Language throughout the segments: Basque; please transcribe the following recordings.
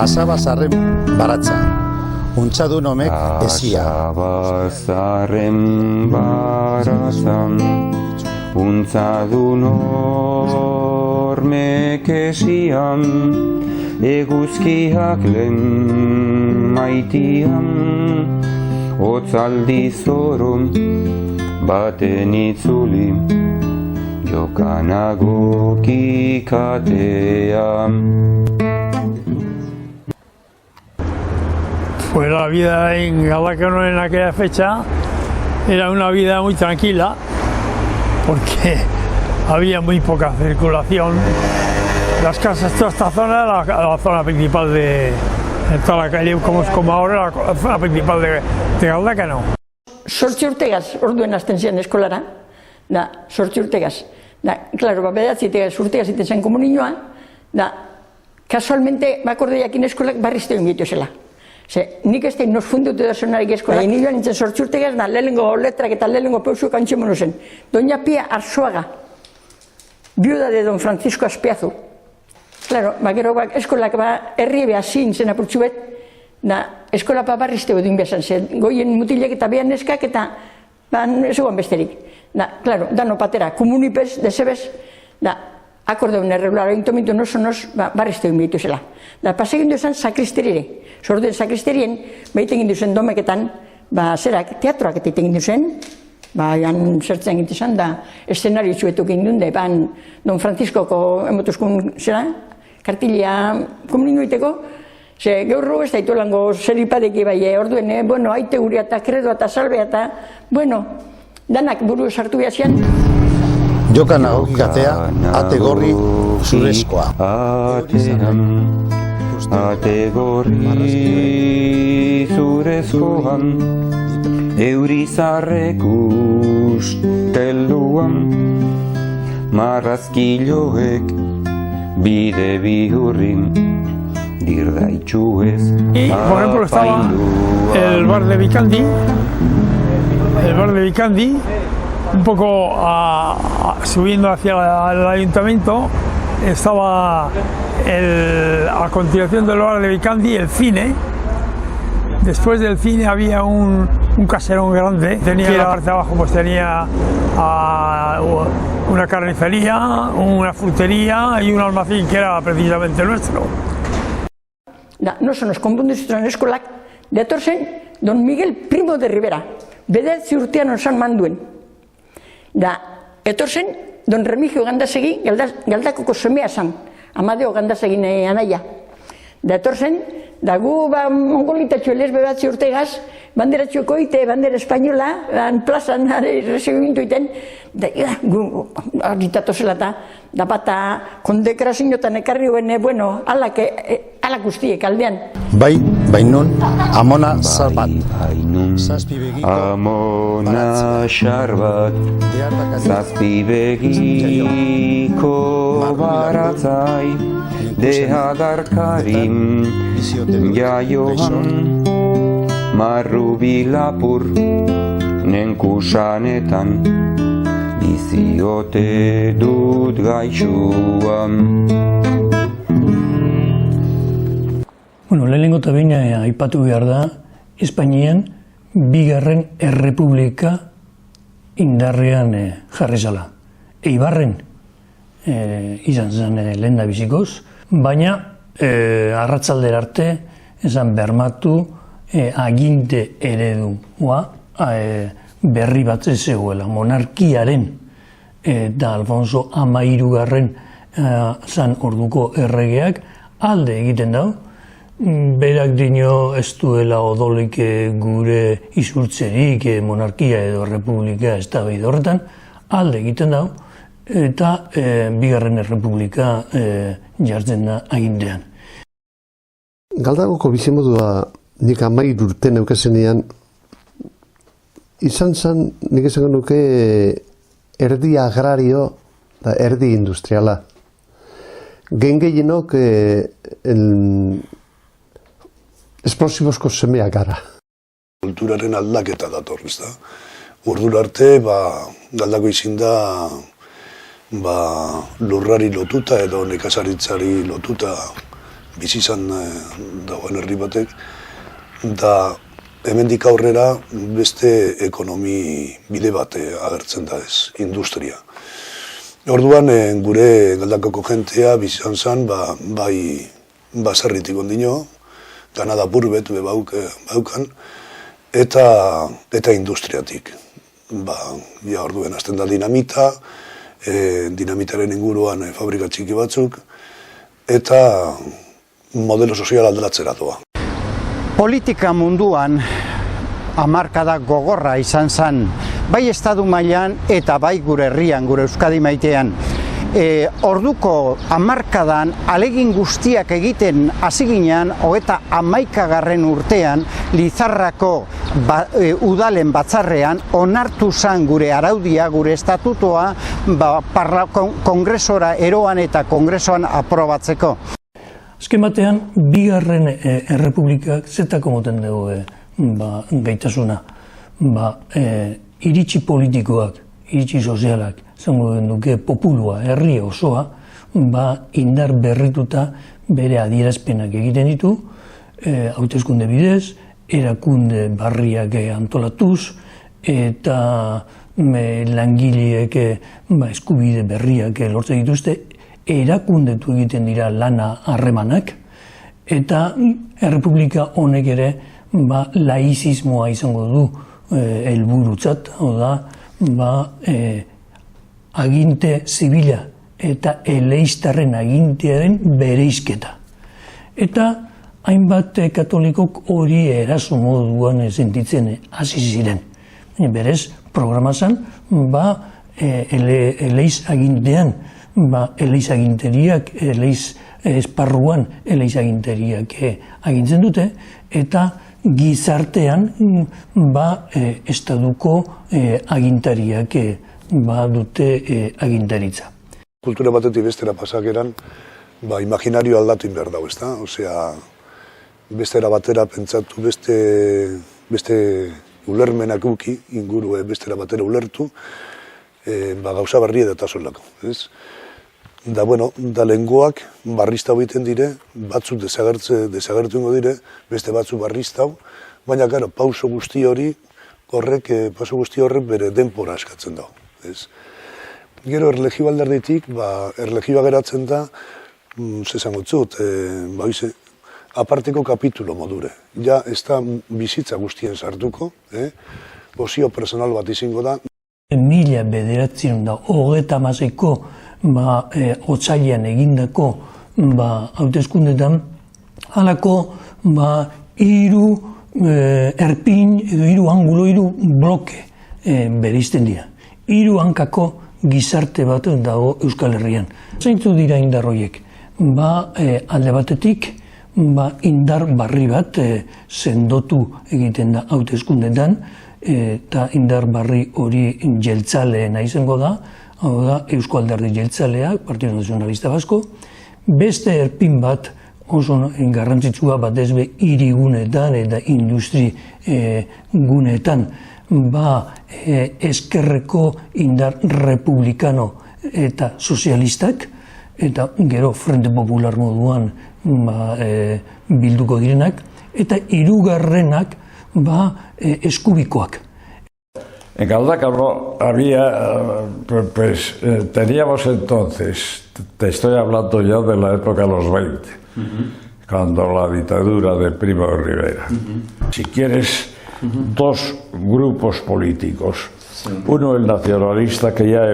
Asabazarren baratza, untxadun homek ezia. Asabazarren baratzan, untzadun hormek esian, eguzkiak lehen maitian, otzaldi zoron baten itzuli, jokanago kikatean. Pues la vida en Galdácano en aquella fecha era una vida muy tranquila porque había muy poca circulación. Las casas, toda esta zona era la zona principal de toda la calle, como ahora la zona principal de Galdácano. 8 urtegaz orduen hasten ziren eskolara, da, 8 urtegaz. Da, claro, bederatzitegaz urtegaz iten zen komunioa, da, kasualmente, bakordeiakin eskolak barrizte ongitu zela. Ze, nik ez tein nos fundutu da zonarik eskola. Ni joan nintzen 8 urtegaz, da, lehenengo letrak eta lehenengo peusuk antxemonu zen. Doña Pia Arzuaga, viuda de don Francisco Azpiazu. Claro, gero eskolak herri beha zin zen apurtxu bet, da, eskola barrizte odin behazan zen. Goien mutilek eta behan neskak eta ez egon besterik. Da, claro, dano patera, komunipez, desebez, da, akordeun erregular, ointomintu nosonoz, barrizte odin behitu zela. Da, pasegin duzen sakristerire. Zorduen sakristerien, behiten gindu zen domeketan, zerak, teatroak eta iten gindu zen, jan zertzen gintu zen, da, eszenario txuetuk gindun, da, don Franciscoko emotuzkun zera, kartilia komuninu iteko, ze gaurro ez da ito lango zeripadeki bai, orduen, bueno, aite guria eta kredoa eta salbea eta, bueno, danak buru sartu behazian. Jokan agokikatea, ate gorri zurezkoa. Ate gorri zurezkoan, eurizarrek ustelduan, marrazkiloek bide bihurrin, dirdaitxuez Por ejemplo, estaba el bar de Vicandi, un poco subiendo hacia el ayuntamiento, estaba a continuación del bar de Vicandi el cine. Después del cine había un caserón grande, tenía la parte de abajo, pues tenía una carnicería, una frutería y un almacén que era precisamente nuestro. Da, noso nos konpondu zituen eskolak, dator zen don Miguel Primo de Rivera, bederatzi urtean onzan manduen. Da, etor zen don Remigio Gandasegi, Galdakoko semea zan, Amadeo Gandasegi anaia. Da, etor zen, da gu mongolitatxo elez bederatzi urtegaz, banderatxoko ite, bandera espainola, plazan, resegimentu iten, da, gu argitatu zela eta, da bata kondekrazioetan ekarri guen, bueno, alak guztiek aldean. Bainon, amona zar bat. Amona xar bat, zazpibegiko baratzai, dehadarkarin jaioan, marrubilapur nenkusanetan, biziote dut gaixuan. Bueno, lehenengo eta behin aipatu behar da, Espainian bigarren errepublika indarrean jarri zala. Eibarren izan zen lehen da bizikoz, baina arratzaldera arte esan bermatu aginte eredua berri bat ez zegoela. Monarkiaren eta Alfonso Amairugarren zan orduko erregeak alde egiten dau, berak dino ez duela odolik gure izurtzerik monarkia edo republika ez da behido horretan, alde egiten dau, eta bigarren errepublika jartzen da agintean. Galdakoko bizimodua nik 13 urte neukazenean, izan zen nik esango nuke erdi agrario eta erdi industriala. Gehienok esplosibozko semeak gara. Kulturaren aldaketa dator, ez da. Ordura arte, Galdako izin da lurrari lotuta edo nekazaritzari lotuta bizi izan dagoen herri batek, da hemendik aurrera beste ekonomi bide bat agertzen da ez, industria. Orduan, gure Galdakako jentea bizi izan zen, bai baserritik ondino, ganada burbet baukan, eta industriatik. Orduen hasten da dinamita, dinamitaren inguruan fabrika txiki batzuk, eta modelo sozial alderatzera doa. Politika munduan hamarkada gogorra izan zen, bai estatu mailan eta bai gure herrian, gure Euskadi maitean. Orduko hamarkadan alegin guztiak egiten hasi ginen, 11. urtean Lizarrako udalen batzarrean onartu zen gure araudia, gure estatutoa kongresora eroan eta kongresoan aprobatzeko. Azken batean, bigarren errepublikak zetako moten dugu gaitasuna. Iritsi politikoak, iritsi sozialak, zango duke populua, herri osoa, indar berrituta bere adierazpenak egiten ditu, hauteskunde bidez, erakunde barriak antolatuz, eta langileek eskubide berriak lortzen dituzte, erakundetu egiten dira lana harremanak, eta errepublika honek ere laizismoa izango du helburutzat, hau da, aginte zibila eta eleiztarren agintearen bereizketa. Eta hainbat katolikok hori eraso moduan sentitzen hasi ziren. Berez, programazan, eleiz agintean, eleiz aginteriak, eleiz esparruan eleiz aginteriak agintzen dute, eta gizartean estaduko agintariak dute agintaritza. Kultura batetik bestera pasakeran, imaginario aldatu behar dago, ezta? Osea, bestera batera pentsatu, beste ulermenak uki, ingurue bestera batera ulertu, gauza barri edatazolako, ez? Da lenguak barriztau egiten dire, batzuk desagertu dire, beste batzuk barriztau, baina, karo, pauso guzti horrek bere denpora eskatzen dago. Gero, erlegio alderditik, erlegioa geratzen da, zezango txut, aparteko kapitulo modure. Ja, ez da bizitza guztien sartuko, bozio personal bat izango da. 1996ko otsailean egindako hauteskundetan halako hiru erpin edo hiru angulo, hiru bloke bereizten dira. Hiru hankako gizarte bat dago Euskal Herrian. Zeintzu dira indar horiek? Alde batetik indar barri bat sendotu egiten da hauteskundetan, eta indar barri hori jeltzaleena izango da, hau da, Eusko Alderdi Jeltzalea, Partido Nacionalista Basko, beste erpin bat oso garrantzitsua batez be hirigunetan eta industri gunetan, eskerreko indar republikano eta sozialistak, eta gero Frente Popular moduan bilduko direnak, eta hirugarrenak eskubikoak. En Galdakao teníamos entonces, te estoy hablando ya de la época de los 20, cuando la dictadura de Primo de Rivera. Si quieres, dos grupos políticos. Uno, el nacionalista, que ya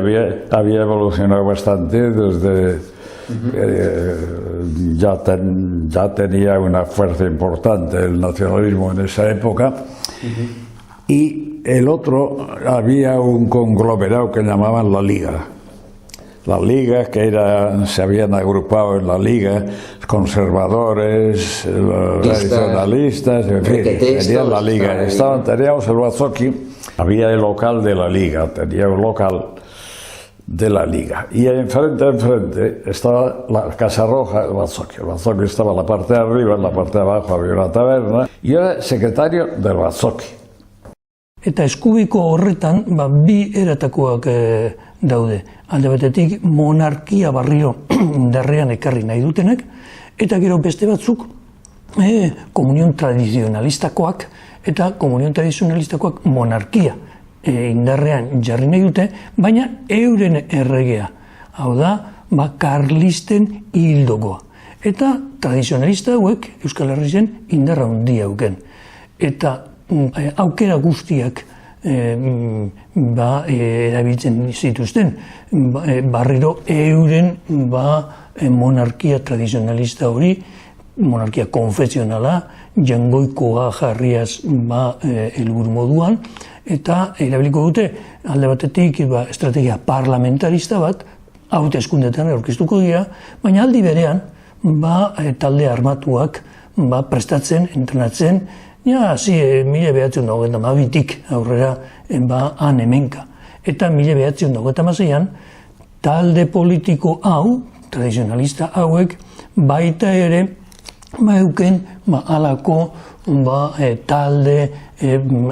había evolucionado bastante desde... ya tenía una fuerza importante el nacionalismo en esa época, y el otro, había un conglomerado que llamaban la Liga. La Liga, se habían agrupado en la Liga conservadores, tradicionalistas, en fin, tenían la Liga. Teníamos el Bazoki, había el local de la Liga, tenía un local de la Liga. Y enfrente estaba la Casa Roja, el Bazoki. El Bazoki estaba en la parte de arriba, en la parte de abajo había una taberna. Y yo era secretario del Bazoki. Eta eskubiko horretan, bi eratakoak daude. Alde batetik, monarkia barrio indarrean ekarri nahi dutenak, Eta gero beste batzuk, komunion tradizionalistakoak, eta komunion tradizionalistakoak monarkia indarrean jarri nahi dute, baina euren erregea. Hau da, karlisten hildokoa. Eta tradizionalista hauek Euskal Herrien indarra handia auken. Eta aukera guztiak erabiltzen zituzten, barriro euren monarkia tradizionalista hori, monarkia konfesionala, jangoikoa jarriaz helburu moduan, eta erabiliko dute alde batetik estrategia parlamentarista bat, hauteskundetan aurkeztuko dira, baina aldi berean talde armatuak prestatzen, entrenatzen, hasi 1992tik aurrera han hemenka. Eta 1996an talde politiko hau, tradizionalista hauek, baita ere euken alako talde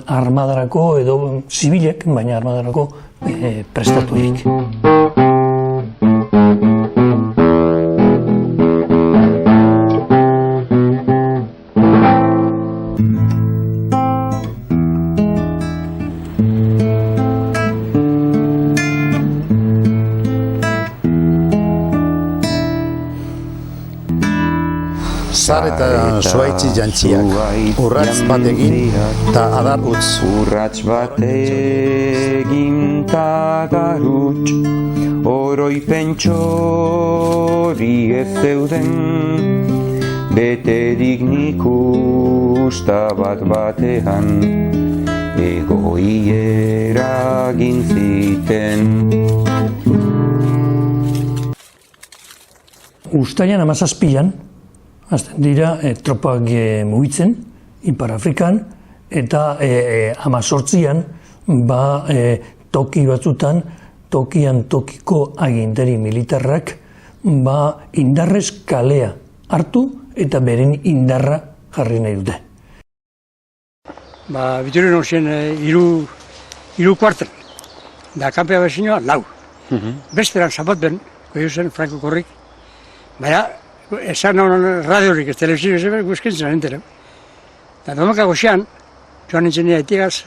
armadarako edo zibilek, baina armadarako prestaturik. Zar eta zuaitzi jantziak, urratz bat egin eta adar utz. Urratz bat egin eta adar utz, oroipen txori ez zeuden, beterik nik usta bat batean, egoi eragin ziten. Uztailan 17an, azten dira tropak mugitzen, Ipar Afrikan, eta 18an toki batzutan, tokian tokiko agintari militarrak indarrez kalea hartu eta beren indarra jarri nahi dute. Biturri nozien hiru kuartel, da kanpea bezinoa 4. Besteran zapatben, koio zen Franco Korrik, baina esan radiorik, ez telebizio ez guzkentzen entero. Eta domaka goxean, joan nintzen nire etigaz,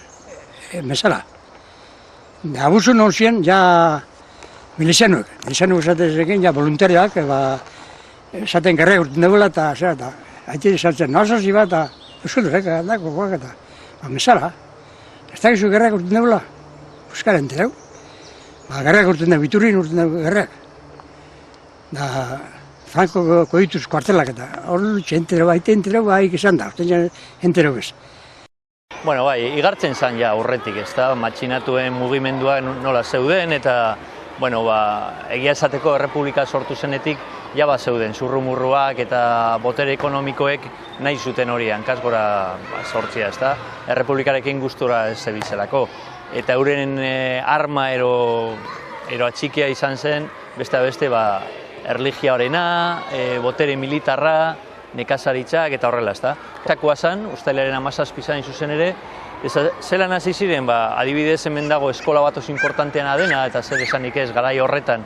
mesala. Abusu nozien, ja milizianuek esatezekin, ja voluntarioak, esaten gerrek urten dugula, eta haiti esatzen, noazozi bat, eta euskaldurek, dako guak, eta mesala. Ez da gizu gerrek urten dugula, euskal entereu. Gerrek urten dugu, Biturrin urten dugu gerrek. Franco koituz kuartelak eta hor dutxe entero haik izan da, entero bez. Bueno, igartzen zan ja aurretik, ez da, matxinatuen mugimenduak nola zeuden eta, bueno, egia esateko errepublika sortu zenetik, ja zeuden, zurrumurruak eta botere ekonomikoek nahi zuten hori hankasgora sortzia, ez da, errepublikarekin gustura ez zebizelako. Eta euren arma ero atxikia izan zen, beste erligiaorena, botere militarra, nekazaritzak eta horrela, ezta. Takoa zan, uztailaren 17 zain zuzen ere, zelan hasi ziren, adibidez hemen dago eskola bat oso importanteana dena, eta zer esanik ez, garai horretan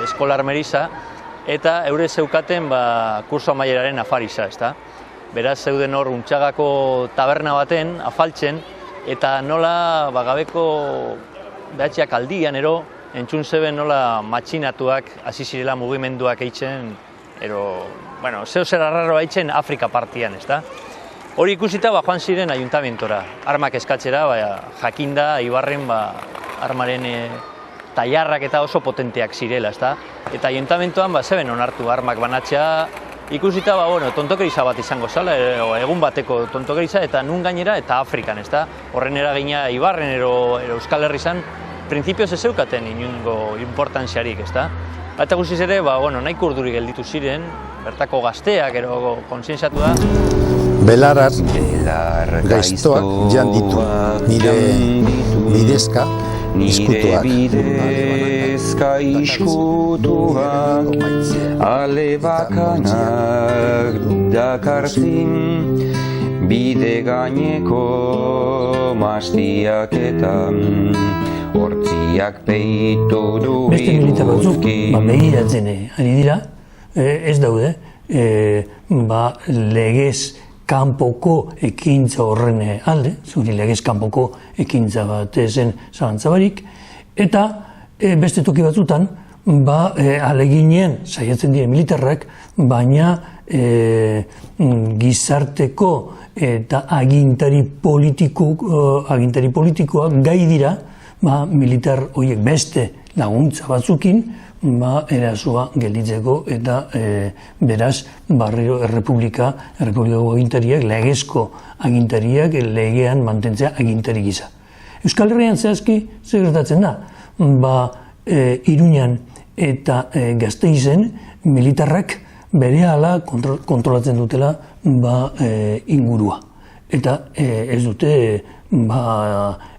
eskola armeriza, eta eure zeukaten kurso amaieraren afariza, ezta. Beraz, zeuden hor Untxagako taberna baten, afaltzen, eta nola gabeko behatxeak aldian ero, entzun zeben nola matxinatuak hasi zirela mugimenduak eitzen, zeo zer arraroa eitzen Afrika partian, ezta? Hori ikusita joan ziren ayuntamentora, armak eskatzera, jakinda, Ibarren armaren tailarrak eta oso potenteak zirela, ezta? Eta ayuntamentoan zeben onartu armak banatzea, ikusita tontokeriza bat izango zala, egun bateko tontokeriza, eta nun gainera eta Afrikan, ezta? Horren eragina Ibarren ero Euskal Herri zan, printzipioz ez zeukaten inungo importantziarik, ezta? Eta guztiz ere, nahiko urduri gelditu ziren, bertako gazteak, konsientziatu da. Belarar gaiztoak jan ditu, nire bidezka izkutuak. Bidezka izkutuak, ale bakanak dakartzin, bide gaineko mastiak eta hortziak peitu du beste militar batzuk begiratzen ari dira, ez daude, legez kanpoko ekintza horren alde, zuri legez kanpoko ekintza bat zen zalantza barik, eta beste toki batzutan, aleginen saiatzen dira militarrak, baina gizarteko eta agintari politikoak gai dira, militar horiek beste laguntza batzukin, erasoa gelditzeko eta beraz barriro errepublikako agintariak, legezko agintariak legean mantentzea agintari gisa. Euskal Herrian zehazki zer gertatzen da? Iruñan eta Gasteizen militarrak berehala kontrolatzen dutela ingurua. Eta ez dute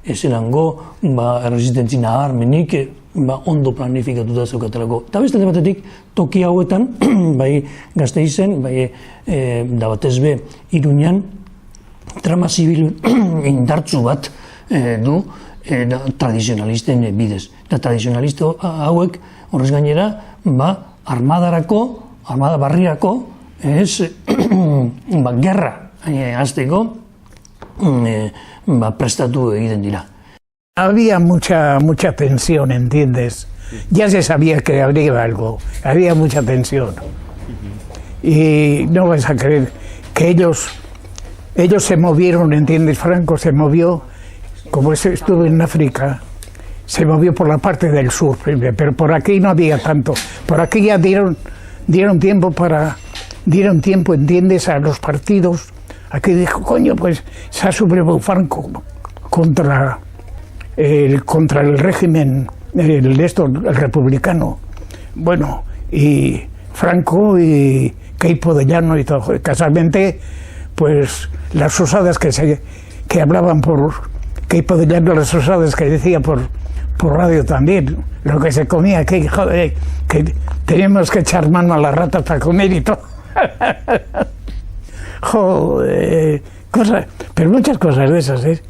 ezelango erresistentzi naharmenik ondo planifikatuta zeukatelako. Eta beste batetik, toki hauetan, bai Gasteizen, bai da batez be Iruñan, trama zibil indartsu bat du tradizionalisten bidez. Eta tradizionalista hauek, horrez gainera, armada barriako, gerra hasteko prestatu egiten dira. Había mucha tensión, ¿entiendes? Ya se sabía que habría algo, había mucha tensión. Y no vas a creer que ellos se movieron, ¿entiendes? Franco se movió, como estuvo en África, se movió por la parte del sur, pero por aquí no había tanto. Por aquí ya dieron tiempo, ¿entiendes? A los partidos. Aquí dijo, coño, pues se ha sublevado Franco contra el régimen, el republicano. Bueno, y Franco y Queipo de Llano y todo. Casualmente, pues las osadas que hablaban por Queipo de Llano, las osadas que decía por radio también, lo que se comía, que joder, que teníamos que echar mano a las ratas para comer y todo. Joder, pero muchas cosas de esas, ¿eh?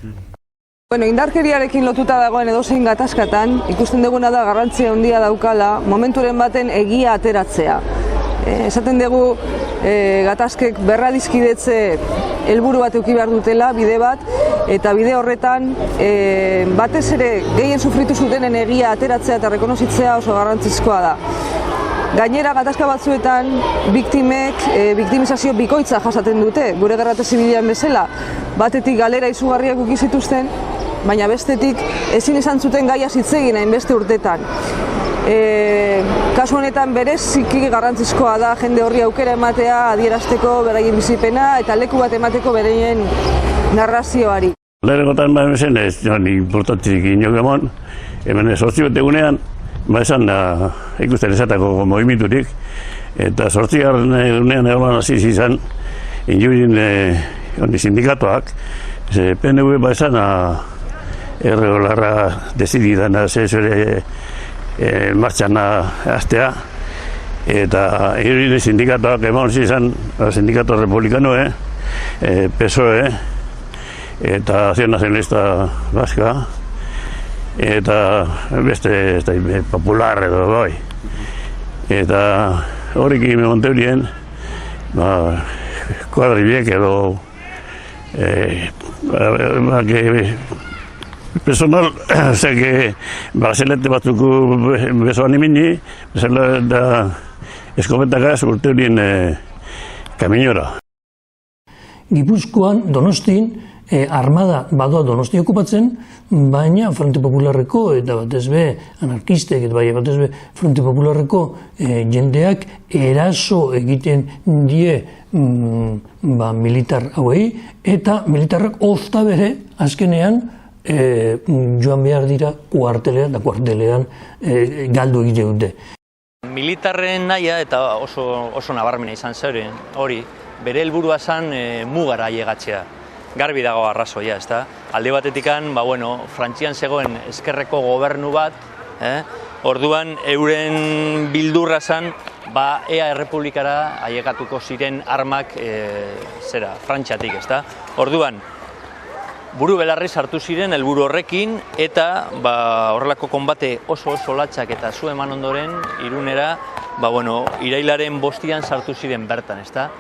Bueno, indarkeriarekin lotuta dagoen edozein gatazkatan, ikusten duguna da garrantzia handia daukala momenturen baten egia ateratzea. Esaten dugu gatazkek berradizkidetze helburu bat eduki behar dutela, bide bat, eta bide horretan batez ere gehien sufritu zutenen egia ateratzea eta rekonozitzea oso garrantzizkoa da. Gainera, gatazka batzuetan, biktimizazio bikoitza jasaten dute, gure gerrate zibilean bezala. Batetik galera izugarriak uki zituzten, baina bestetik ezin izan zuten gaia hitz egin hainbeste urtetan. Kasu honetan bereziki garrantzizkoa da jende horri aukera ematea, adierazteko beraien bizipena eta leku bat emateko beraien narrazioari. Lehenengotan zen ez importantzik inok emon, hemen sortzi bat egunean, esan da ikusten esatako movimenturik, eta 8. egunean egon hasi izan injurin sindikatuak, PNV esan erregularra desididan zure martxan hastea, eta injurin sindikatuak egon hasi izan sindikatu republikano, PSOE, eta Acción Nacionalista Vasca, eta beste popular edo bai. Eta horrekin egonteurien, kuadribiek edo personal, zeke baselete batzuko besoan imini, bezala da eskometakaz urteurien kaminora. Gipuzkoan, Donostin, armada badoa Donosti okupatzen, baina Frente Popularreko eta batez be anarkistek eta batez be Frente Popularreko jendeak eraso egiten die militar hauei, eta militarrak ozta bere azkenean joan behar dira kuartelean, da kuartelean galdu egite dute. Militarren naia eta oso nabarmena izan zen hori, bere helburua zen mugara ailegatzea. Garbi dago arrazoia, ezta? Alde batetikan, Frantzian zegoen ezkerreko gobernu bat, orduan euren bildurra zen, ea errepublikara ailegatuko ziren armak Frantziatik, ezta? Orduan, buru belarri sartu ziren helburu horrekin, eta horrelako konbate oso latzak eta zu eman ondoren Irunera irailaren 5 sartu ziren bertan, ezta?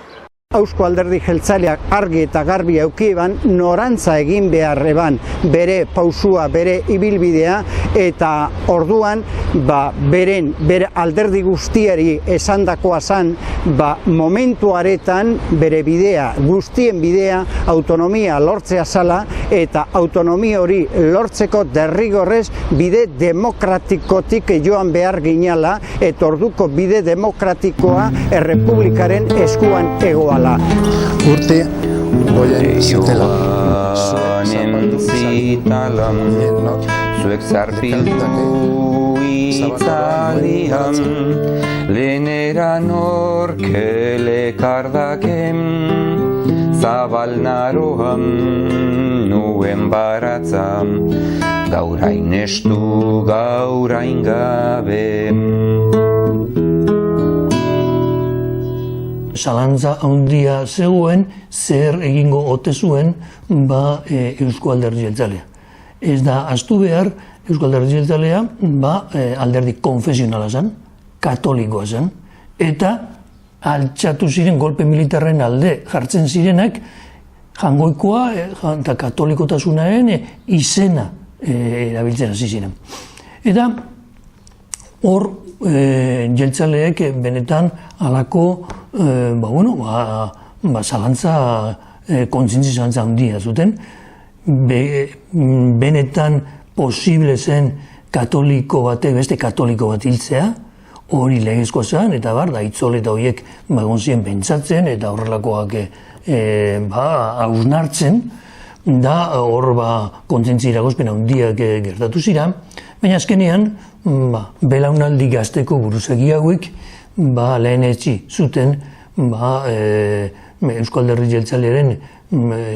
Eusko Alderdi Jeltzaleak argi eta garbi eukieban norantza egin behar eban bere pausua, bere ibilbidea, eta orduan bere alderdi guztiari esandakoa zan momentu aretan bere bidea, guztien bidea autonomia lortzea zala, eta autonomia hori lortzeko derrigorrez bide demokratikotik joan behar ginala, eta orduko bide demokratikoa errepublikaren eskuan egoala. Urte goien zutela. Entzitalan, zuek zarpildu itzalian, lehenera norkele kardaken, zabalnaroan nuen baratza, gaurain estu, gaurain gabe. Zalantza handia zegoen zer egingo ote zuen Eusko Alderdi Jeltzalea. Ez da ahaztu behar, Eusko Alderdi Jeltzalea alderdi konfesionala zen, katolikoa zen, eta altxatu ziren golpe militarren alde jartzen zirenak jangoikoa eta katolikotasunaren izena erabiltzen hasi ziren. Eta hor jeltzaleek benetan halako zalantza, kontzientzia zalantza handia zuten, benetan posible zen katoliko batek beste katoliko bat hiltzea, hori legezkoa zen, eta da itzol eta horiek egon ziren pentsatzen, eta horrelakoak hausnartzen, da hor kontzientzia iragozpen handiak gertatu ziren, baina azkenean, belaunaldi gazteko buruzagi hauek lehenetsi zuten Eusko Alderdi Jeltzalearen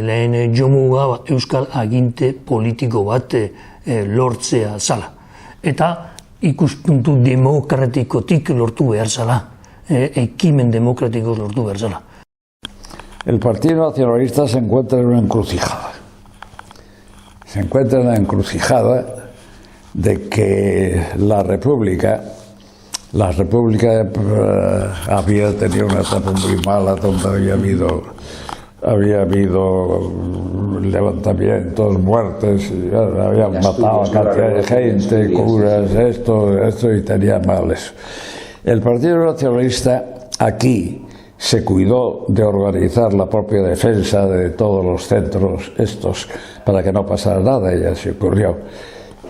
lehen jomuga euskal aginte politiko bat lortzea zala. Eta ikuspuntu demokratikotik lortu behar zala, ekimen demokratiko lortu behar zala. El Partido Nacionalista se encuentra en una encrucijada. Se encuentra en la encrucijada de que la República había tenido una etapa muy mala donde había habido levantamientos, muertes, habían matado a cantidad de gente, curas, esto y tenía mal eso. El Partido Nacionalista aquí se cuidó de organizar la propia defensa de todos los centros estos para que no pasara nada, y así ocurrió.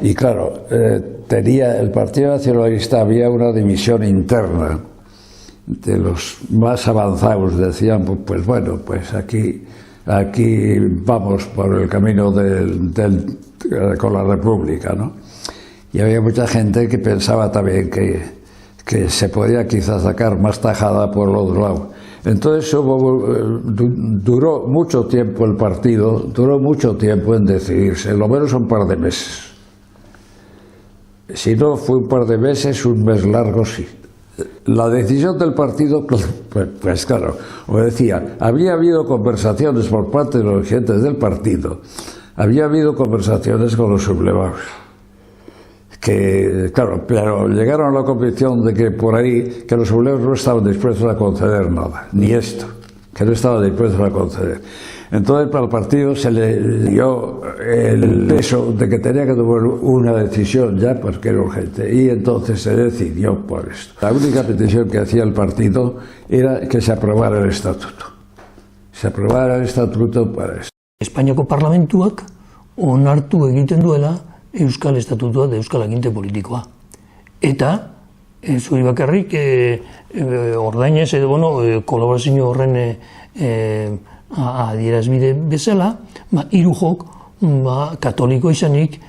Y claro, el Partido Nacionalista había una división interna de los más avanzados, decían, pues bueno, pues aquí vamos por el camino con la República, ¿no? Y había mucha gente que pensaba también que se podía quizás sacar más tajada por el otro lado. Entonces duró mucho tiempo el partido, duró mucho tiempo en decidirse, lo menos un par de meses. Si no fue un par de meses, un mes largo sí. La decisión del partido, pues claro, como decía, había habido conversaciones por parte de los dirigentes del partido, había habido conversaciones con los sublevados, que claro, pero llegaron a la convicción de que por ahí, que los sublevados no estaban dispuestos a conceder nada, ni esto, que no estaban dispuestos a conceder. Entonces para el partido se le dio el peso de que tenía que tomar una decisión ya porque era urgente, y entonces se decidió por esto. La única petición que hacía el partido era que se aprobara el estatuto. Se aprobara el estatuto para esto. Espainiako parlamentuak onartu egiten duela Euskal Estatutua de Euskal Aginte Politikoa. Eta zuri bakarrik ordainez edo kolaborazio horren adierazbide bezala, hirujok katoliko izanik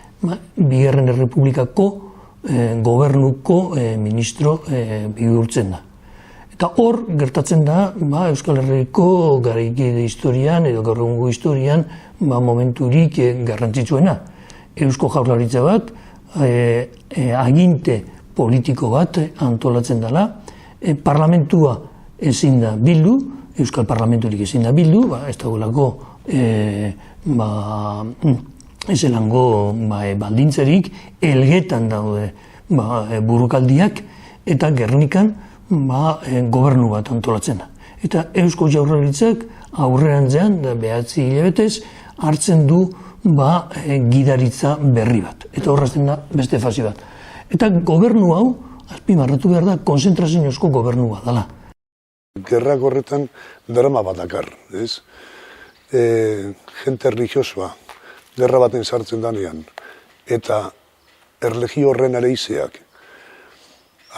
Bigarren Errepublikako gobernuko ministro bihurtzen da. Eta hor gertatzen da Euskal Herriko garaikide historian edo gaur egungo historian momenturik garrantzitsuena. Eusko Jaurlaritza bat aginte politiko bat antolatzen dela, parlamentua ezin da bildu, Euskal Parlamenturik ezin da bildu, ez dagoelako ezelango baldintzarik, elgetan daude burukaldiak, eta Gernikan gobernu bat antolatzen da. Eta Eusko Jaurlaritzak aurrerantzean, 9 hilabetez, hartzen du gidaritza berri bat. Eta horrazten da beste fase bat. Eta gobernu hau, azpimarratu behar da, konzentraziozko gobernu bat dela. Gerrak horretan drama bat dakar, ez? Jente religiosoa, gerra baten sartzen danean, eta erlegio horren areizeak,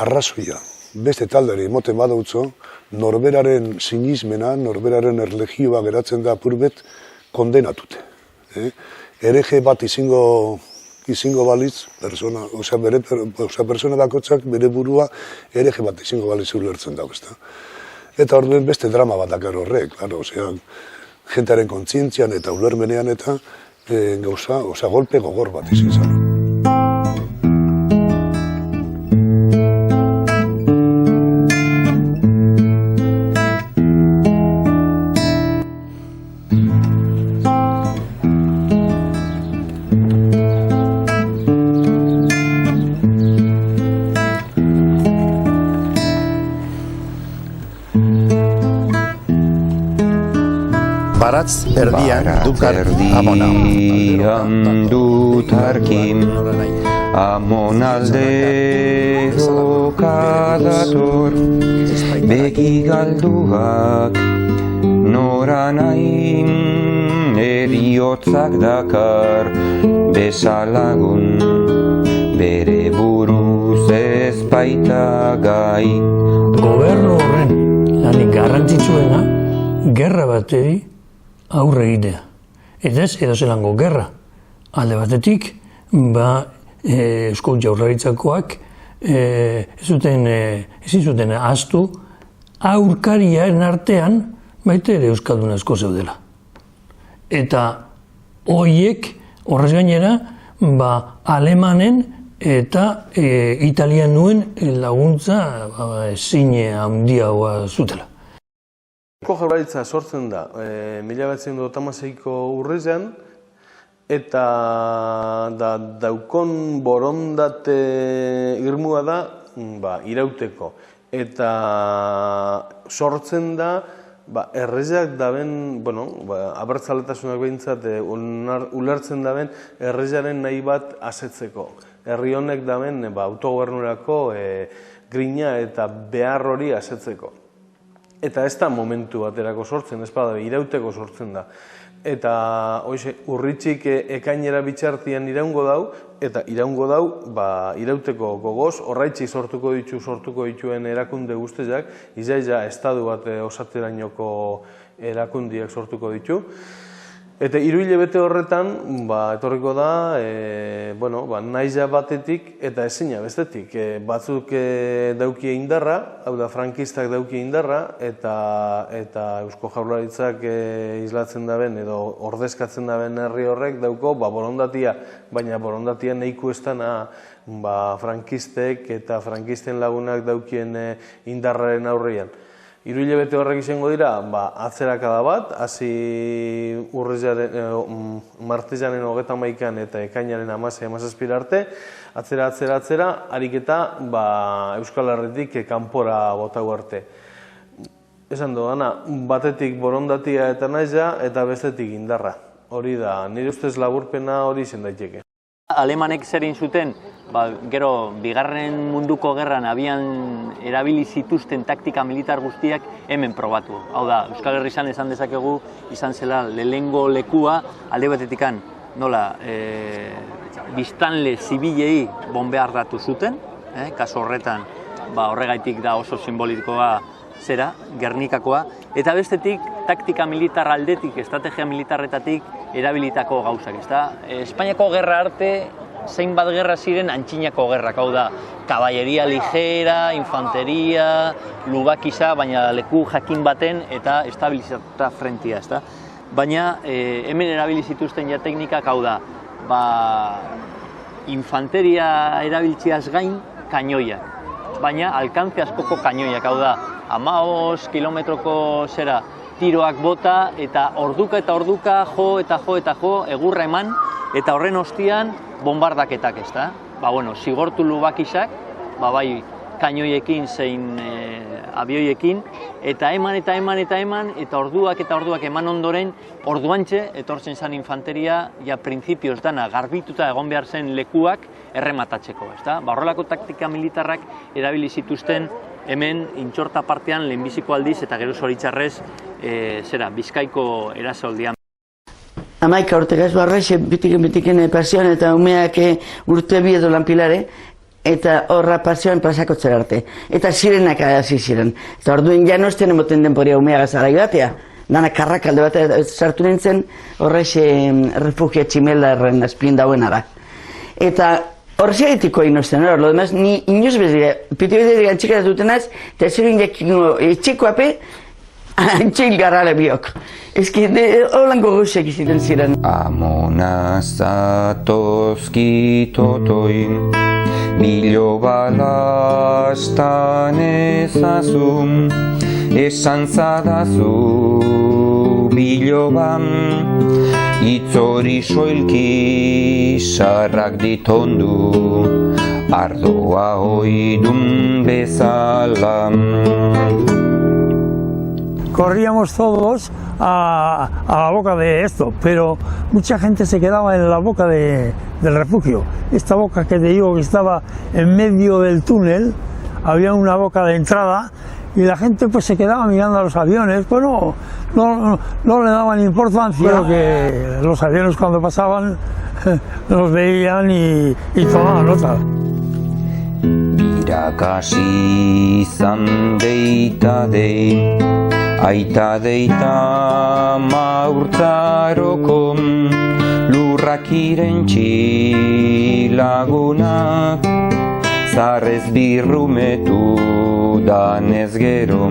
arrazoia, beste talderi moten badautzo, norberaren sinismena, norberaren erlegioa geratzen da apurbet kondenatute. Hereje bat izingo balitz, persona bakotzak bere burua hereje bat izingo balitz ulertzen dago, ezta? Eta orduen beste drama bat dakar horrek, jentearen kontzientzian eta ulermenean eta golpe gogor bat izin zen. Baratz erdian dukar amona. Erdian dutarkin amonaldero kadator, begi galduak noranain eriotzak dakar, besalagun bere buruz ez baita gai. Gobernu horren lanik garrantzitsuena gerra bateri aurre egitea. Eta ez edozelango gerra. Alde batetik, Eusko Jaurlaritzakoak ezin zuten ahaztu aurkariaren artean baita ere euskaldun asko zeudela. Eta horiek horrez gainera alemanen eta italianuen laguntza zine handiagoa zutela. Eusko Jaurlaritza sortzen da 1986ko urrizean, eta daukon borondate irmua da irauteko. Eta sortzen da errezeak daben, abertzaletasunak behintzat ulertzen daben errezearen nahi bat asetzeko. Herri honek daben autogobernurako grina eta behar hori asetzeko. Eta ez da momentu baterako sortzen, ez bada, irauteko sortzen da. Eta urritxik ekainera bitxartian iraungo dau, eta iraungo dau irauteko gogoz, horraitxik sortuko dituen erakunde guztiak, izaila estadu bat osaterainoko erakundiak sortuko ditu. Eta 3 hilabete horretan, etorriko da, naiza batetik eta ezina bestetik. Batzuk daukie indarra, hau da, frankistak daukie indarra, eta Eusko Jaurlaritzak islatzen daben edo ordezkatzen daben herri horrek dauko borondatia, baina borondatia nahiko ez dana frankistek eta frankisten lagunak daukien indarraren aurrean. 3 hilabete horrek izango dira, atzerakada bat, hasi martizaren 31an eta ekainaren 17 arte, atzera, ariketa Euskal Herritik kanpora botau arte. Esan dudana, batetik borondatia eta naiza, eta bestetik indarra. Hori da, nire ustez laburpena hori izan daiteke. Alemanek zer egin zuten, gero Bigarren Munduko Gerran abian erabili zituzten taktika militar guztiak hemen probatu. Hau da, Euskal Herrian esan dezakegu izan zela lehengo lekua alde batetikan nola biztanle zibilei bonbeardatu zuten, kasu horretan horregaitik da oso simbolikoa zera, Gernikakoa, eta bestetik taktika militar aldetik, estrategia militarretatik erabilitako gauzak, ezta? Espainiako gerra arte, zeinbat gerra ziren antxinako gerrak, hau da, kaballeria ligera, infanteria, lubakisa, baina leku jakin baten eta estabilizatuta frentia, ezta? Baina hemen erabili zituzten ja teknikak, hau da, infanteria erabiltziaz gain kainoiak, baina alkance askoko kainoiak, hau da, 15 kilometroko tiroak bota eta orduka jo, egurra eman, eta horren ostian bombardaketak, ezta? Zigortu lubakisak, bai kainoiekin zein abioiekin, eta eman, eta orduak eman ondoren, orduantxe, etortzen zen infanteria, ja printzipioz dana garbituta egon behar zen lekuak errematatzeko, ezta? Horrelako taktika militarrak erabili zituzten hemen intxorta partean lehenbiziko aldiz eta gero zoritxarrez Bizkaiko erasoldian. 11 urtegaz barrexe bitiken pasioan eta umeak urte bi edo lanpilare, eta horra pasioan pasakotzera arte. Eta sirenak hasi ziren. Eta orduen janozten emoten denporia umea gazarai batea. Dana karrakalde bat sartu nintzen, horrexe refugia tximelarren azpien dauenara. Eta horrexea etiko inozten, lo demás, ni inoz bezala, piti bezala gantxikara dutenaz, eta ziren jakiko etxekoape, antxil garrale biok. Ezki, holango gauzak izaten ziren. Amona zatozki totoi, bilo balastan ezazun, esan zadazu biloban, itzori soilki sarrak ditondu, ardoa oidun bezala. Corríamos todos a la boca de esto, pero mucha gente se quedaba en la boca del refugio. Esta boca que te digo que estaba en medio del túnel, había una boca de entrada y la gente pues se quedaba mirando a los aviones, pues no le daban importancia. Creo que los aviones cuando pasaban los veían y tomaban nota. Irakasi izan deita dei, aita deita maurtzaroko, lurrak irentxi lagunak, zarrez birrumetu danez gero,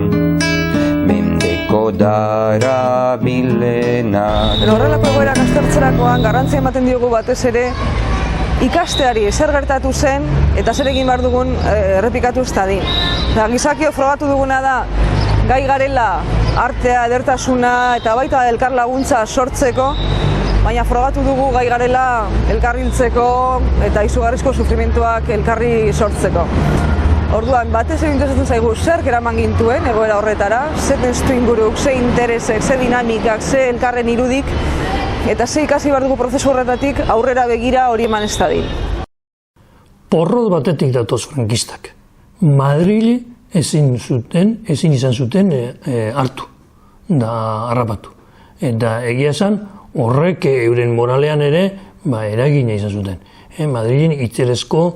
mendeko dara bilenak. Horrelako egoerak aztertzerakoan garrantzia ematen diogu batez ere ikasteari zer gertatu zen eta zer egin behar dugun errepikatu ez dadin. Gizakio frogatu duguna da gai garela artea, edertasuna eta baita elkar laguntza sortzeko, baina frogatu dugu gai garela elkarriltzeko eta izugarrizko sufrimentuak elkarri sortzeko. Orduan, batez ere interesatzen zaigu zer eraman gintuen egoera horretara, ze testu inguruk, ze interesek, ze dinamikak, ze elkarren irudik, eta ze ikasi behar dugu prozesu horretatik aurrera begira hori eman ez dadin. Porrot batetik datoz frankistak. Madrili ezin izan zuten hartu, da harrapatu. Eta egia esan horrek euren moralean ere eragina izan zuten. Madrilin itzerezko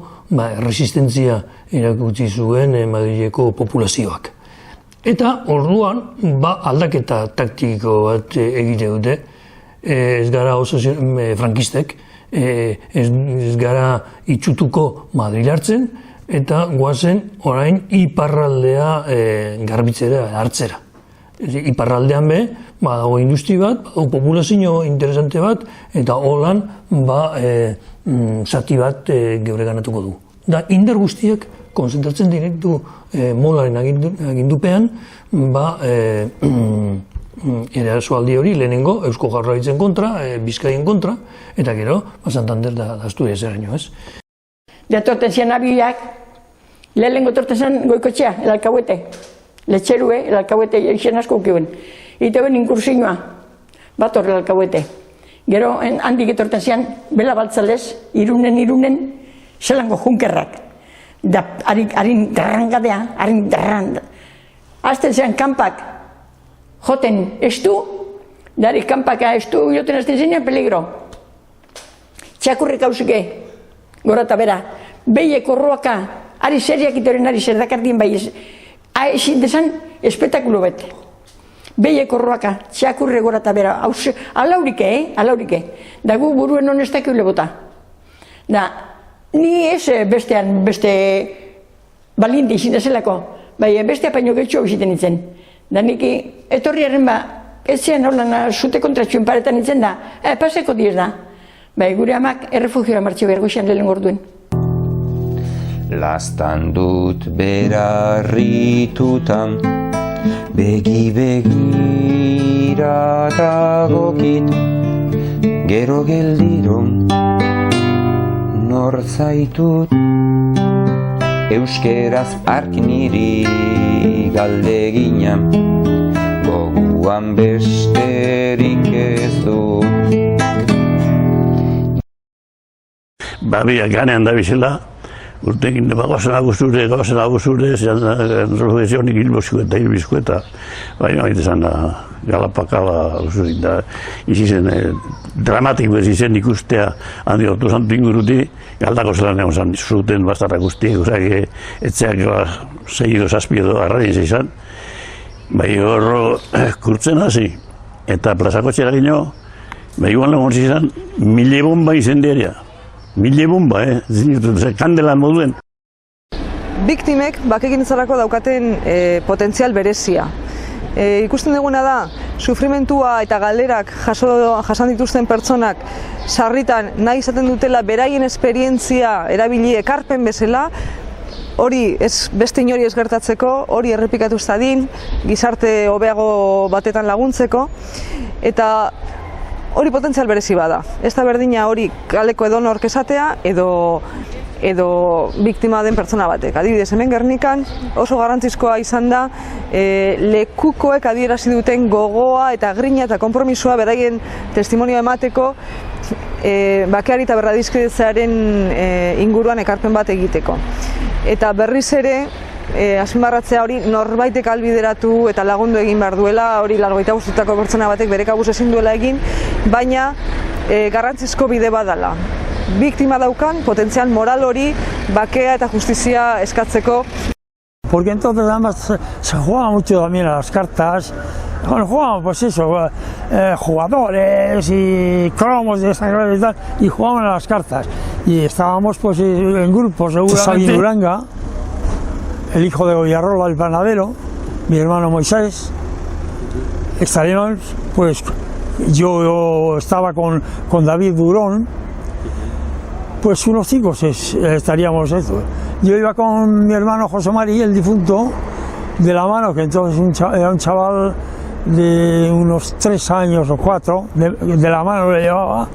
resistentzia erakutsi zuen Madrileko populazioak. Eta orduan aldaketa taktiko bat egite dute, ez gara oso frankistek, ez gara itxutuko Madril hartzen, eta guazen orain iparraldea garbitzera hartzera. Iparraldean badago industri bat, badago populazio interesante bat, eta holan zati bat geure ganatuko du. Da indar guztiak konzentratzen diretu molaren agindupean, erasoaldi hori lehenengo Eusko Jaurlaritzen kontra, Bizkaien kontra, eta gero Santander da Asturias eraino, ez? Datorten zian abiak, lehenengo torten zen Goikotxea, el alkahuete, letxerue, el alkahuete eixen asko ukibuen. Ite ben inkursioa, bat horre el alkahuete. Gero handik etorten zian, bela baltzalez, irunen, zelango junkerrak. Da harin derrangadea, harin derrand. Azten zian kanpak, joten estu, dari kanpaka estu, joten azten zinean peligro. Txakurrik hausike, gora eta bera, behiek horroaka, ari seriak itoren ari zer dakardien bai, ezin desan espetakulo bet. Behiek horroaka, txakurri gora eta bera, alaurike, da gu buruen honestak eule bota. Da, ni ez beste balindi izin dezelako, bai beste apaino getxo biziten nintzen. Da niki etorriaren ez zean holan zute kontratxuen paretan nintzen da, paseko diez da. Bai, gure amak errefugioa martxe behar goxean lehen gorduen. Lastan dut berarritutan, begi begira dagokit, gero geldiro nor zaitut. euskeraz ark niri galdegina, goguan besterik ez dut. Babia ganean da bizela, urtekin gozen agusture, profesionik hilboskueta, hilbizkueta, baina baita zan da, galapakala, da, izizen, dramatiko ez izen ikustea, handi hortu zantu inguruti, galdako zelan egon zan, zuten bastarrak guztiek, usak, etxeak 6 edo 7 edo arraien zeizan, bai horro kurtzen hasi, eta plazako txera gino, bai igual legon zizan, 1000 bomba izenderia. 1000 bomba, kandela moduen. Biktimek bakegintzarako daukaten potentzial berezia. Ikusten duguna da, sufrimentua eta galderak jasan dituzten pertsonak sarritan nahi izaten dutela beraien esperientzia erabili ekarpen bezala, hori beste inori ez gertatzeko, hori errepikatu zadin, gizarte hobeago batetan laguntzeko, eta hori potentzial berezi bada. Ez da berdina hori kaleko edonork esatea edo biktima den pertsona batek. Adibidez, hemen Gernikan oso garrantzizkoa izan da lekukoek adierazi duten gogoa eta grina eta konpromisoa beraien testimonioa emateko bakeari eta berradizkidetzearen inguruan ekarpen bat egiteko. Eta berriz ere, azpimarratzea hori norbaitek albideratu eta lagundu egin behar duela, hori 85 pertsona batek bere kabuz ezin duela egin, baina garrantzizko bide badala. Biktima daukan potentzial moral hori bakea eta justizia eskatzeko. Porque entonces además se juega mucho también a las cartas. Bueno, jugamos pues eso, jugadores y cromos de esa clase y tal, y jugaban a las cartas. Y estábamos pues en grupos, seguramente. Duranga, el hijo de Goyarrola, el panadero, mi hermano Moisés, estaríamos, pues yo estaba con David Durón, pues unos 5 estaríamos eso. Yo iba con mi hermano José Mari, el difunto, de la mano, que entonces era un chaval de unos 3 años o 4, de la mano le llevaba.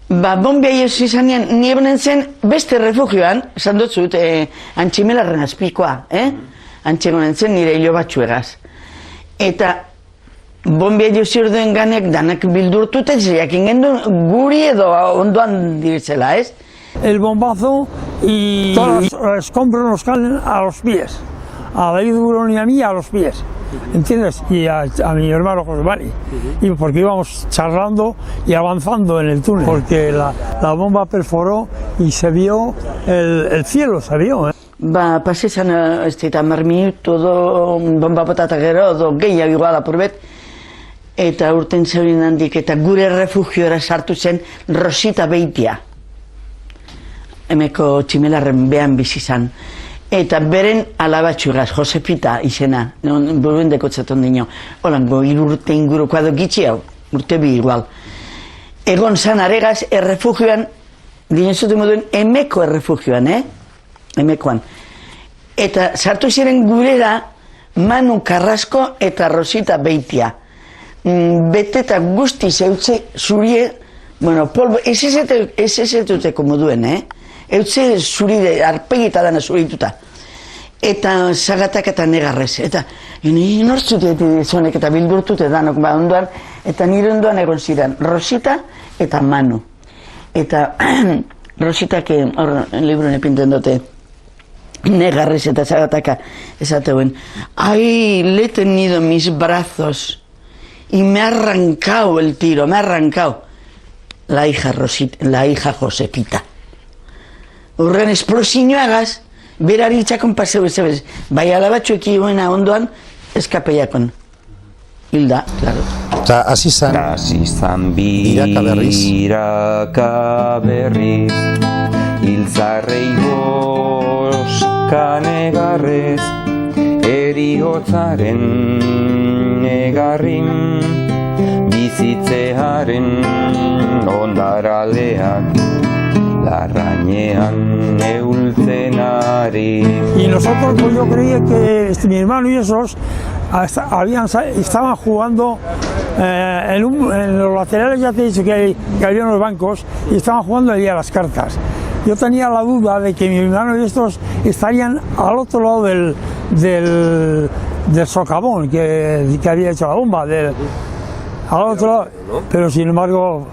Bombia josi zanean, nire zen beste refugioan, esan dut zut, Antximelarren azpikoa, Antxegonen zen nire hilo batxuegaz. Eta bombia josi orduen ganek danak bildurtute, jakin gendun guri edo ondoan dirtzela, ez? El bombazo y todos los escombros nos caen a los pies. A David Durón y a mí a los pies. ¿Entiendes? Y a mi hermano José Mari. Y porque íbamos charlando y avanzando en el túnel. Porque la bomba perforó y se vio el cielo, se vio. Pase zan, ez eta 10 minutu edo bomba botata gero, edo gehiago igual apurbet. Eta urten zeuden handik, eta gure refugiora sartu zen Rosita Beitia. Hemeko Tximelarren behan bizi zan. Eta beren alabatxugaz, Josepita izena, buruen dekotzaton dino. Holango, 3 urte inguruko edo gitxi hau, urte bi igual. Egon zan aregaz, errefugioan, dinezute moduen, emeko errefugioan, Emekoan. Eta sartu ziren gurera Manu Carrasco eta Rosita Beitia. Bete eta guzti zeutze zurie, bueno, polvo, ez moduen, eutze zuri, arpegita dana zurituta. Eta zagatak eta negarrez. Eta nortzute zonek eta bildurtute danok ondoan, eta nire ondoan egon ziren Rosita eta Manu. Eta Rositak hor libruen epinten dute negarrez eta zagataka esateuen. Ai, le he tenido mis brazos y me ha arrancado el tiro, me ha arrancado la hija Josepita. Urren esplosiñoagaz, berari itxakon paseu ez, bai alabatxueki goena ondoan, eskapeiakon. Hilda, claro. Eta hasi zan biraka berriz, hiltzarrei boska negarrez, eriotzaren negarrin, bizitzearen ondaraleak, larrañean eultenari. Y nosotros, pues yo creía que mi hermano y esos estaban jugando en los laterales, ya te he dicho que había unos bancos, y estaban jugando allí a las cartas. yo tenía la duda de que mi hermano y estos estarían al otro lado del socavón que había hecho la bomba, al otro lado, pero sin embargo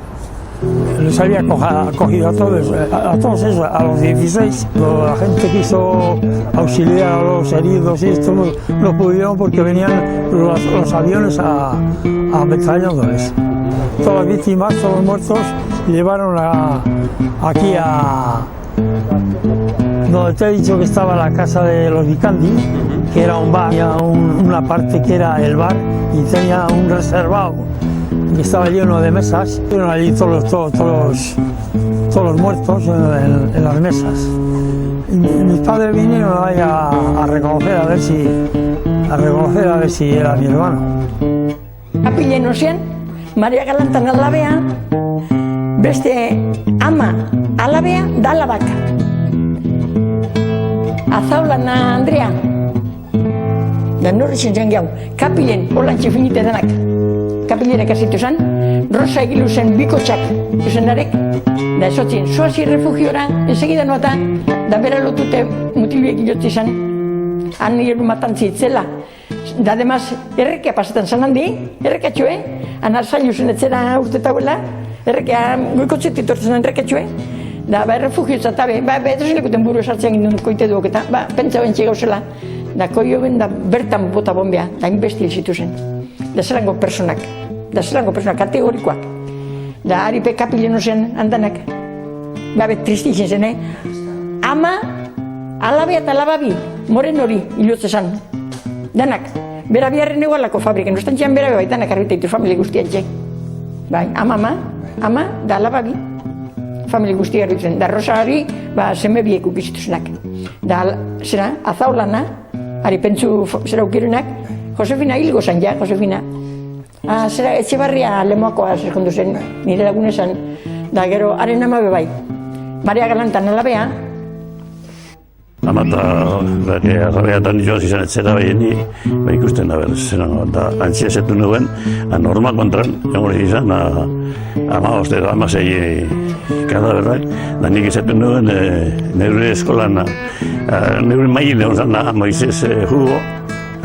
les había cogido a todos esos, a los 16. La gente quiso auxiliar a los heridos y esto no pudieron porque venían los aviones ametrallándoles. Todas las víctimas, todos los muertos, llevaron aquí a donde te he dicho que estaba la casa de los Vicandi, que era un bar, había una parte que era el bar y tenía un reservado que estaba lleno de mesas. Fueron allí todos los muertos en las mesas. Y mis padres vinieron ahí a reconocer a ver si era mi hermano. Apilen ozean, Maria Galantan alabea, beste ama alabea da alabaka. Azaulana Andrea, da norri zintzen gehiago, kapilen holantxe finite denak. Kapilerak azitu zen, Rosa egilu zen bikotxak zuzenarek, da esotzien, zoazi refugiora, ensegida noata, da bera lotute mutiluek ilotzi zen, han nire matantzi itzela. Da además, errekea pasetan zen handi, errekatxoe, han arzailu zen etzera urtetauela, errekea goikotzetik tortzen zen errekatxoe, da refugio zatabe, edozelekuten buru esartzean gindun koite duok eta, pentsa bentsi gauzela, da koio ben da bertan bota bombea, da inbesti zitu zen. Da zelango personak, kategorikoak. Da aripe kapileno zen handanak. Tristi izan zen, ama, alabe eta alababi, moren hori hilotze zen. Danak, bera biharren egualako fabriken, ostantxean bera bai danak arbitaitu familie guztiatxe. Bai, ama, da alababi, familie guztia erritzen. Da Rosari, seme biek ukizituzenak. Da, zera, azaulana, ari pentsu zera ukirenak, Josefina hilgo zen ja, Josefina. Zera, Etxebarria lemoakoa zerkondu zen, nire lagun esan, da gero, haren amabe bai. Maria Galantan alabea. Amata, arrabeatan joaz izan etzera behini, ikusten da berz, da antzia zetu nuen, norma kontran, egon izan, amasei kadaberrak, da nik izetu nuen, neure eskolan, neure maile egon zan, Moises Hugo,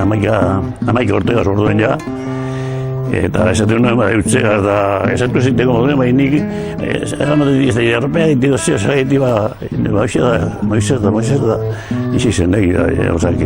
amaika Ortega zorduen ja, eta esatu nuen utzea, eta esatu ziteko moduen, bai nik, egan dut ez da, errepea egiteko zio, zageti Moises da, izi zen egi da, gauzak.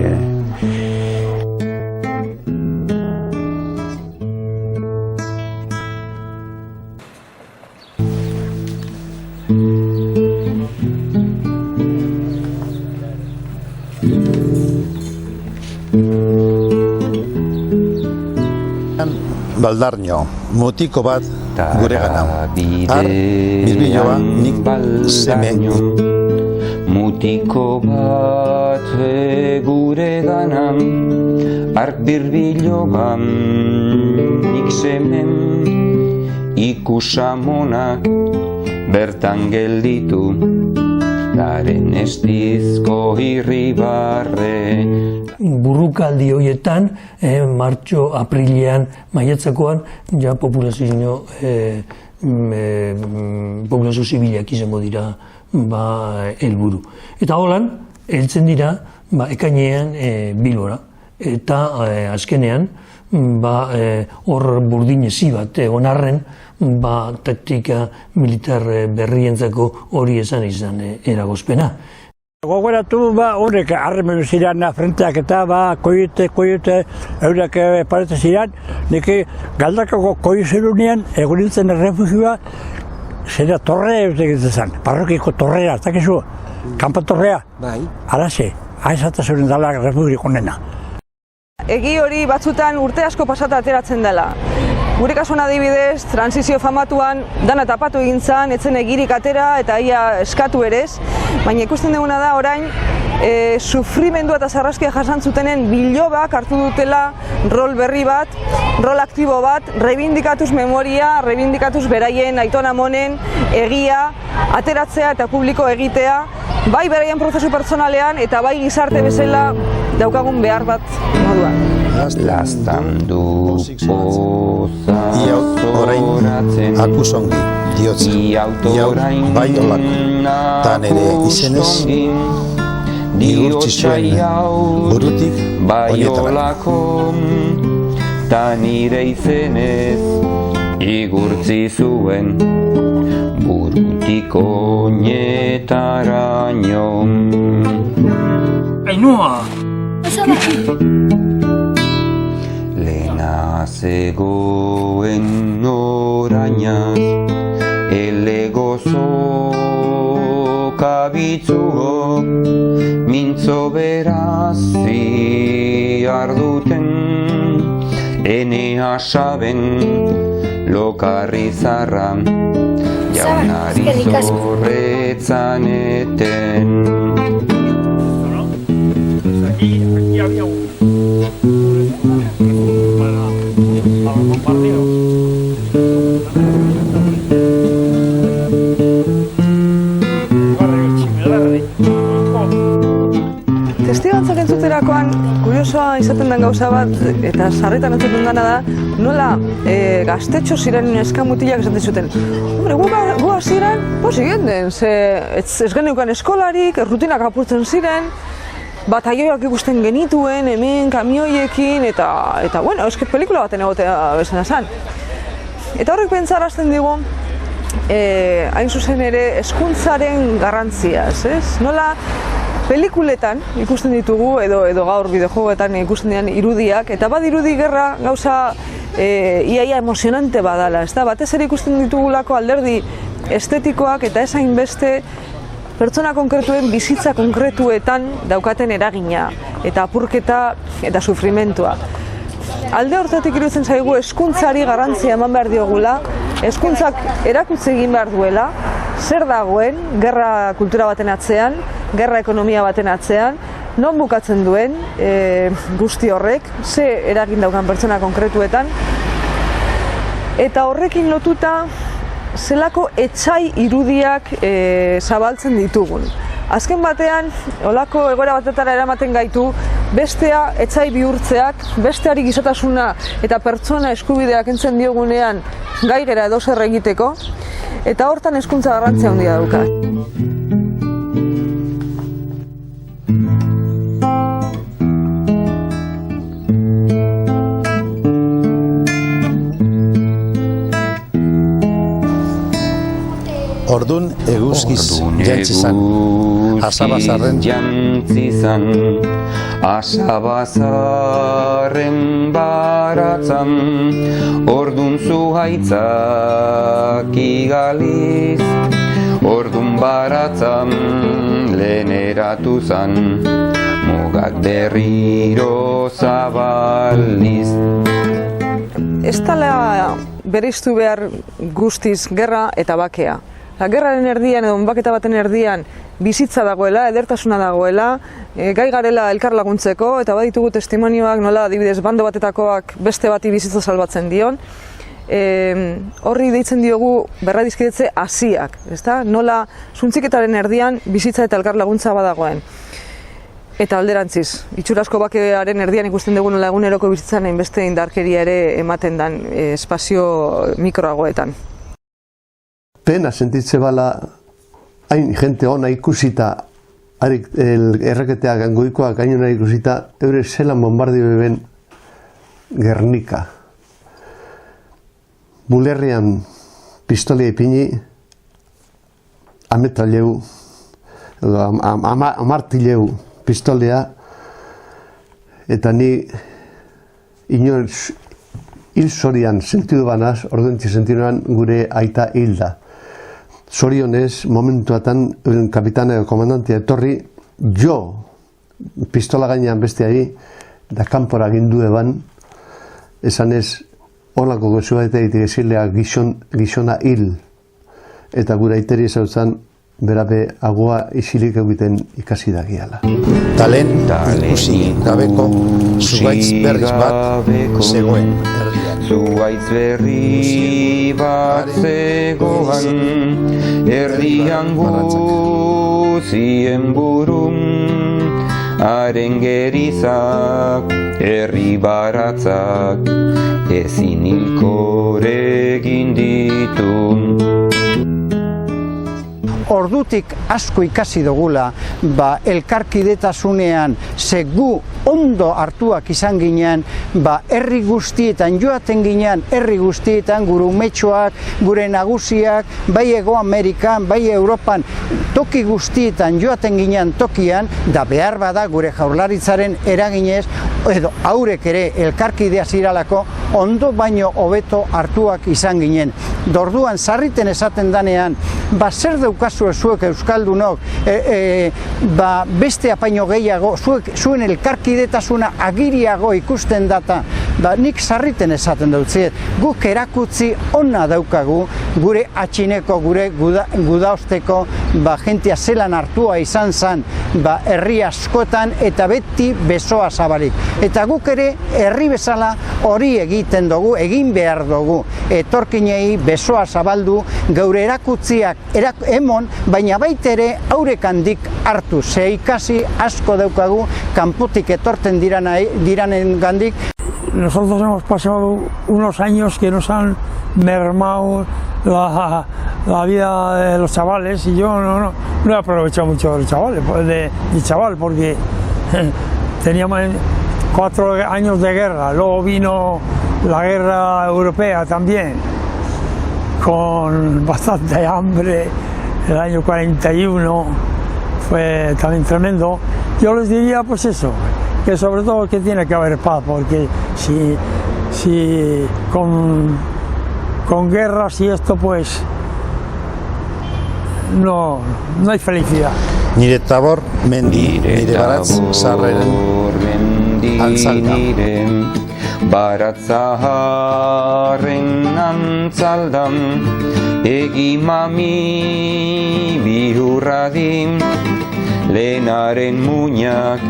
Baldarnio, mutiko bat gure gana. Har, bilbiloa, nik seme. Mutiko bat gure gana, har bilbiloa, nik seme. Ikusamonak bertan gelditu, garen estizko irribarre. Burrukaldi horietan, martxo, aprilean, maiatzakoan, ja populazio zibilak izango dira helburu. Eta holan, heltzen dira, ekainean Bilbora. Eta azkenean, hor burdinezi bat egon arren, taktika militar berrientzako hori izan eragozpena. Gogoratu horrek harremen ziren frenteak eta koiote, eurak parete ziren, neke Galdakako koio zerunean egunintzen errefugioa zera torrea egiten zen, parrokiko torrea, ez dakizu, kanpatorrea, alaxe, aizata zeuren dala errefugiko nena. Egi hori batzutan urte asko pasata ateratzen dela. Gure kasuan adibidez, transizio famatuan dana tapatu egin zen, etzen egirik atera eta ia eskatu ere ez, baina ikusten duguna da orain sufrimendu eta sarraskia jasan zutenen bilobak hartu dutela rol berri bat, rol aktibo bat, reibindikatuz memoria, reibindikatuz beraien aitona monen egia, ateratzea eta publiko egitea, bai beraien prozesu pertsonalean eta bai gizarte bezala daukagun behar bat moduan. lastan du poza orain akusongi diotza. Iau bai olako. Ta nere izenez igurtzi zuen burutik baiolako, ta nire izenez igurtzi zuen burutik oinetaraino. Ainhoa! Lehena zegoen orainaz, ele gozoka bitzuo, mintzo berazi arduten, ene asaben lokarri zarra, jaunari zorretzan eten. Aquí había para los bombardeos. Testigantzak entzuterakoan, kuriosoa izaten den gauza bat, eta sarritan entzuten dena da, nola gaztetxo ziren eskamutilak esaten zuten. Hombre, gu hasieran, pozik genden, ez geneukan eskolarik, rutinak apurtzen ziren, bataioak ikusten genituen, hemen kamioiekin, eta bueno, eske pelikula baten egotea bezana zan. Eta horrek pentsarazten digu, hain zuzen ere, hezkuntzaren garrantziaz, ez? Nola, pelikuletan ikusten ditugu, edo gaur bideojogoetan ikusten dian irudiak, eta badirudi gerra gauza iaia emozionante badala, ez da? Batez ere ikusten ditugulako alderdi estetikoak eta ez hainbeste pertsona konkretuen bizitza konkretuetan daukaten eragina, eta apurketa eta sufrimentua. Alde hortatik iruditzen zaigu hezkuntzari garrantzia eman behar diogula, hezkuntzak erakutsi egin behar duela, zer dagoen gerra kultura baten atzean, gerra ekonomia baten atzean, non bukatzen duen guzti horrek, ze eragin daukan pertsona konkretuetan, eta horrekin lotuta zelako etsai irudiak zabaltzen ditugun. Azken batean, olako egoera batetara eramaten gaitu, bestea etsai bihurtzeak, besteari gizatasuna eta pertsona eskubideak entzen diogunean gai gera edo zer egiteko, eta hortan hezkuntza garrantzia handia dauka. Ordun eguzkiz jantzizan, asabazarren asabazarren baratzan, ordun zuhaitzak igaliz, ordun baratzan leheneratu zan, mugak berriro zabaliz. Ez dela bereiztu behar guztiz gerra eta bakea. Gerraren erdian edo baketa baten erdian bizitza dagoela, edertasuna dagoela, gai garela elkar laguntzeko, eta baditugu testimonioak nola adibidez bando batetakoak beste bati bizitza salbatzen dion. Horri deitzen diogu berradizkidetze hasiak, ezta? Nola suntziketaren erdian bizitza eta elkar laguntza badagoen. Eta alderantziz, itxurazko bakearen erdian ikusten dugu nola eguneroko bizitzan hainbeste indarkeria ere ematen den espazio mikroagoetan. Pena sentitze bala, hain jente ona ikusita, erreketeak goikoak gainera ikusita, eure zelan bombardio beben Gernika. Bulerrian pistolia ipini, ametraleu, amartileu pistolia, eta ni inoz hil zorian sentidu banaz, orduentzi sentiduan gure aita hilda. Zorionez, momentuatan, kapitana edo komandantia etorri, jo, pistola gainean besteai, da kanpora gindu eban, esanez, holako gozua eta egitek ezilea gizona hil. Eta gure aiteri ezautzen, berabe agua isilik egiten ikasi dagiala. Talen ikusi gabeko zuhaitz berriz bat zegoen erdian. Zuhaitz berri bat zegoan erdian guzien burun, haren gerizak herri baratzak ezin hilkore egin ditu. Ordutik asko ikasi dugula, elkarkidetasunean ze gu ondo hartuak izan ginean, herri guztietan joaten ginean, herri guztietan gure umetxoak, gure nagusiak, bai Hego Amerikan, bai Europan, toki guztietan joaten ginean tokian, da behar bada gure jaurlaritzaren eraginez, edo haurek ere elkarkidea ziralako, ondo baino hobeto hartuak izan ginen. Dorduan sarriten esaten danean, zer daukazu zuek euskaldunok, beste apaino gehiago, zuen elkarkidetasuna agiriago ikusten data, nik sarriten esaten dutziet. Guk erakutzi ona daukagu, gure atxineko, gure gudaosteko, jentia zelan hartua izan zen, herri askotan eta beti besoa zabalik. Eta guk ere herri bezala hori egiten dugu, egin behar dugu. Etorkinei besoa zabaldu, gaur erakutziak emon, baina baitere haurek handik hartu. Ze ikasi asko daukagu kanpotik etorten diranen gandik. Nosotros hemos pasado unos años que nos han mermado la vida de los chavales y yo no he aprovechado mucho de los chavales, de mi chaval, porque teníamos 4 años de guerra, luego vino la guerra europea también, con bastante hambre, el año 41 fue también tremendo. Yo les diría pues eso, que sobre todo que tiene que haber paz, porque si con guerras y esto pues no hay felicidad. Nire tabor mendi, nire baratz zaharren antzalda. Baratzaharren antzaldan, egi mami bihurradin, lehenaren muinak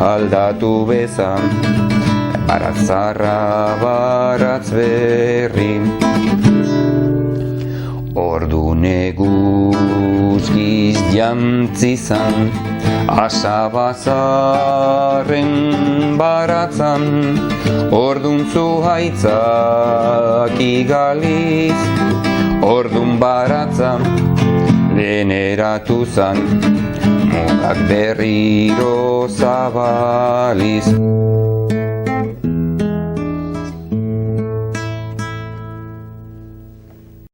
aldatu bezan, baratzarra baratz berri. Ordune guzgiz jantzizan, asabazarren baratzan, ordun zuhaitzak igaliz, ordun baratzan leheneratu zan, mugak berriro zabaliz.